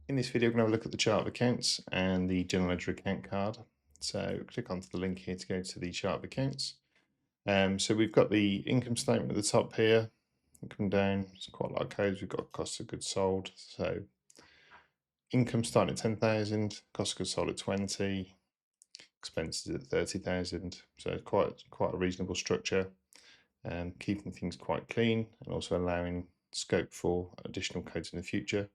In this video, we're going to have a look at the chart of accounts and the general ledger account card. So click onto the link here to go to the chart of accounts. So we've got the income statement at the top here. Come down, it's quite a lot of codes. We've got cost of goods sold. So income starting at 10,000, cost of goods sold at 20, expenses at 30,000. So quite a reasonable structure, keeping things quite clean and also allowing scope for additional codes in the future.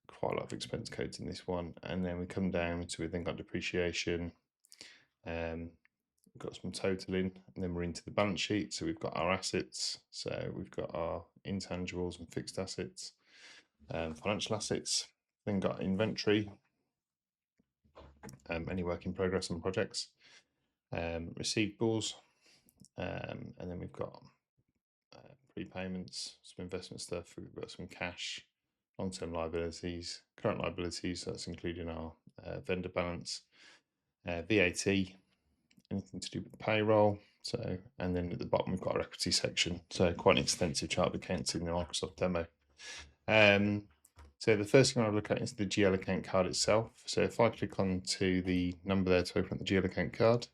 Quite a lot of expense codes in this one, and then we come down to we then got depreciation, we've got some totaling, and then we're into the balance sheet. So we've got our assets, so we've got our intangibles and fixed assets, financial assets, then got inventory, any work in progress on projects, receivables, and then we've got prepayments, some investment stuff, we've got some cash, long-term liabilities, current liabilities, so that's including our vendor balance, VAT, anything to do with payroll. So, and then at the bottom we've got our equity section. So quite an extensive chart of accounts in the Microsoft demo. So the first thing I'll look at is the GL account card itself. So if I click onto the number there to open up the GL account card,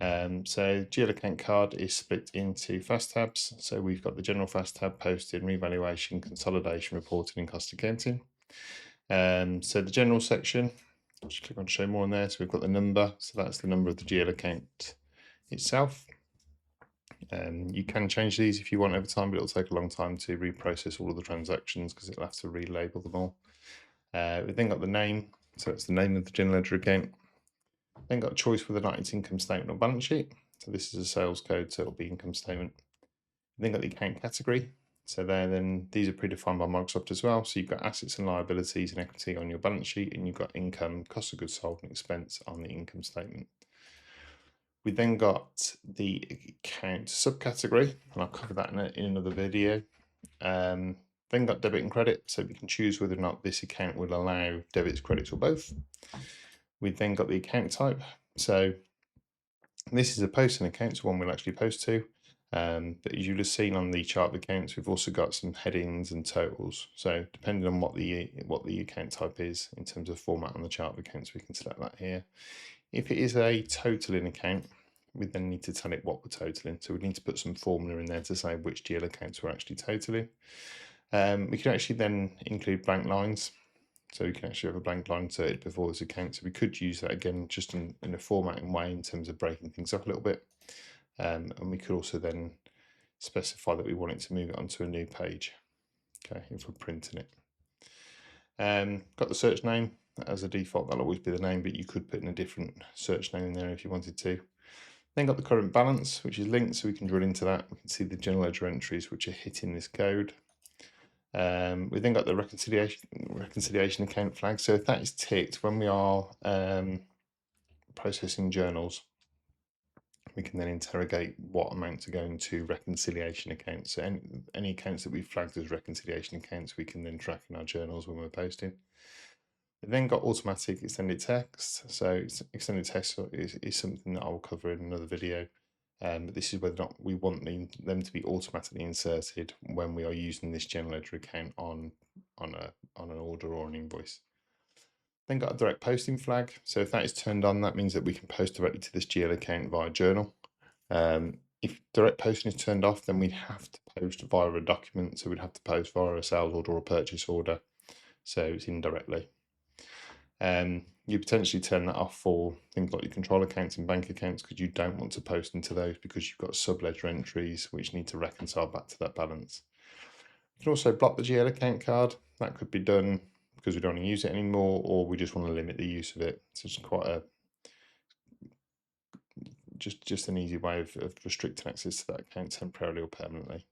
so GL account card is split into fast tabs. So we've got the general fast tab, posting, revaluation, consolidation, reporting, and cost accounting. So the general section, just click on show more on there. So we've got the number. So that's the number of the GL account itself. You can change these if you want over time, but it'll take a long time to reprocess all of the transactions because it'll have to relabel them all. We've then got the name. So it's the name of the general ledger account. Then got a choice whether or not it's income statement or balance sheet. So this is a sales code, so it'll be income statement. Then got the account category. So then these are predefined by Microsoft as well. So you've got assets and liabilities and equity on your balance sheet, and you've got income, cost of goods sold, and expense on the income statement. We then got the account subcategory, and I'll cover that in another video. Then got debit and credit, so we can choose whether or not this account will allow debits, credits, or both. We then got the account type. So this is a posting account, so one we'll actually post to. But as you'll have seen on the chart of accounts, we've also got some headings and totals. So depending on what the account type is in terms of format on the chart of accounts, we can select that here. If it is a totaling account, we then need to tell it what we're totaling. So we need to put some formula in there to say which GL accounts we're actually totaling. We can actually then include blank lines. So we can actually have a blank line inserted before this account. So we could use that again just in a formatting way in terms of breaking things up a little bit. And we could also then specify that we want it to move it onto a new page. Okay, if we're printing it. Got the search name. As a default, that'll always be the name, but you could put in a different search name in there if you wanted to. Then got the current balance, which is linked, so we can drill into that. We can see the general ledger entries which are hitting this code. We then got the reconciliation account flag. So if that is ticked, when we are processing journals, we can then interrogate what amounts are going to reconciliation accounts. So any accounts that we've flagged as reconciliation accounts, we can then track in our journals when we're posting. We then got automatic extended text. So extended text is something that I will cover in another video. But this is whether or not we want them to be automatically inserted when we are using this general ledger account on an order or an invoice. Then got a direct posting flag. So if that is turned on, that means that we can post directly to this GL account via journal. If direct posting is turned off, then we'd have to post via a document. So we'd have to post via a sales order or a purchase order. So it's indirectly. You potentially turn that off for things like your control accounts and bank accounts because you don't want to post into those because you've got sub-ledger entries which need to reconcile back to that balance. You can also block the GL account card. That could be done because we don't want to use it anymore, or we just want to limit the use of it. So it's quite a just an easy way of restricting access to that account temporarily or permanently.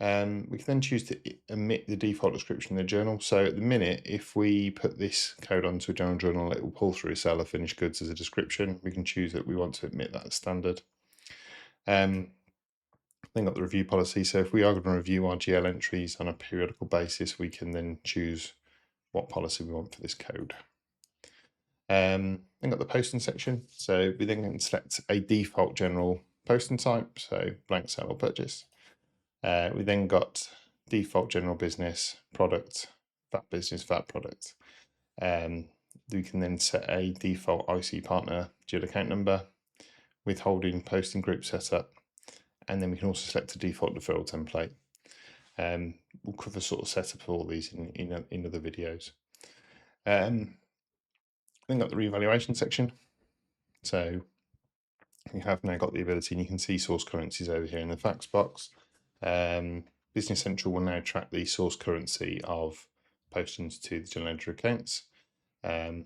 We can then choose to omit the default description in the journal. So at the minute, if we put this code onto a general journal, it will pull through seller finished goods as a description. We can choose that we want to omit that as standard. Then got the review policy. So if we are going to review our GL entries on a periodical basis, we can then choose what policy we want for this code. Then got the posting section. So we then can select a default general posting type, so blank sale or purchase. We then got default general business, product, that business, that product. We can then set a default IC partner dual account number, withholding, posting group setup, and then we can also select a default deferral template. We'll cover sort of setup of all these in other videos. Then got the revaluation section. So we have now got the ability, and you can see source currencies over here in the facts box. Business Central will now track the source currency of postings to the general ledger accounts,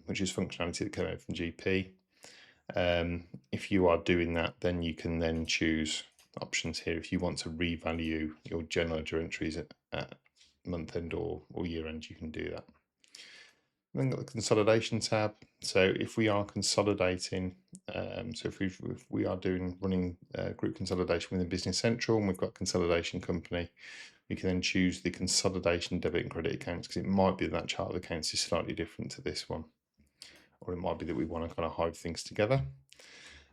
which is functionality that came out from GP. If you are doing that, then you can then choose options here. If you want to revalue your general ledger entries at month end or year end, you can do that. Then got the consolidation tab. So if we are consolidating, so if we are running group consolidation within Business Central and we've got consolidation company, we can then choose the consolidation debit and credit accounts, because it might be that chart of accounts is slightly different to this one, or it might be that we want to kind of hide things together.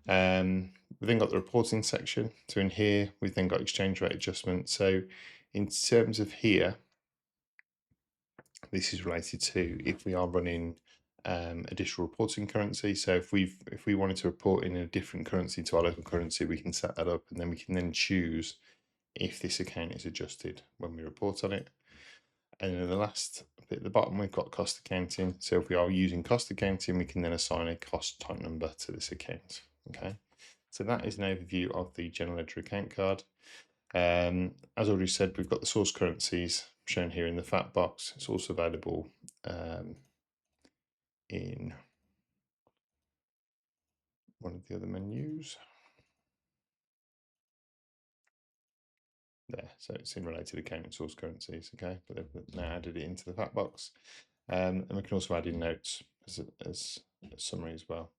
We've then got the reporting section. So in here, we've then got exchange rate adjustment. So in terms of here, this is related to if we are running additional reporting currency. So if we wanted to report in a different currency to our local currency, we can set that up, and then we can then choose if this account is adjusted when we report on it. And then the last bit at the bottom, we've got cost accounting. So if we are using cost accounting, we can then assign a cost type number to this account. Okay, so that is an overview of the general ledger account card. As already said, we've got the source currencies shown here in the fact box. It's also available in one of the other menus. There, so it's in related account and source currencies, okay, but they've now added it into the fact box. And we can also add in notes as a summary as well.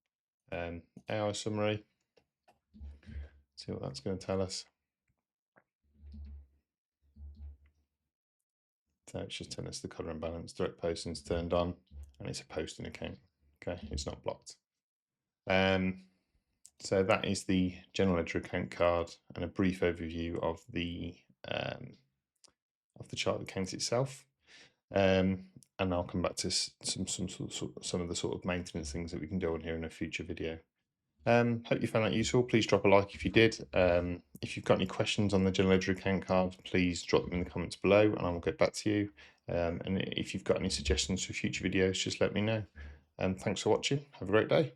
AI summary, see what that's going to tell us. So it's just telling us the colour and balance, direct posting is turned on, and it's a posting account. Okay, it's not blocked. So that is the general ledger account card and a brief overview of the chart account itself. And I'll come back to some of the sort of maintenance things that we can do on here in a future video. Hope you found that useful. Please drop a like if you did. If you've got any questions on the general ledger account card, please drop them in the comments below and I will get back to you. And if you've got any suggestions for future videos, just let me know. Thanks for watching. Have a great day.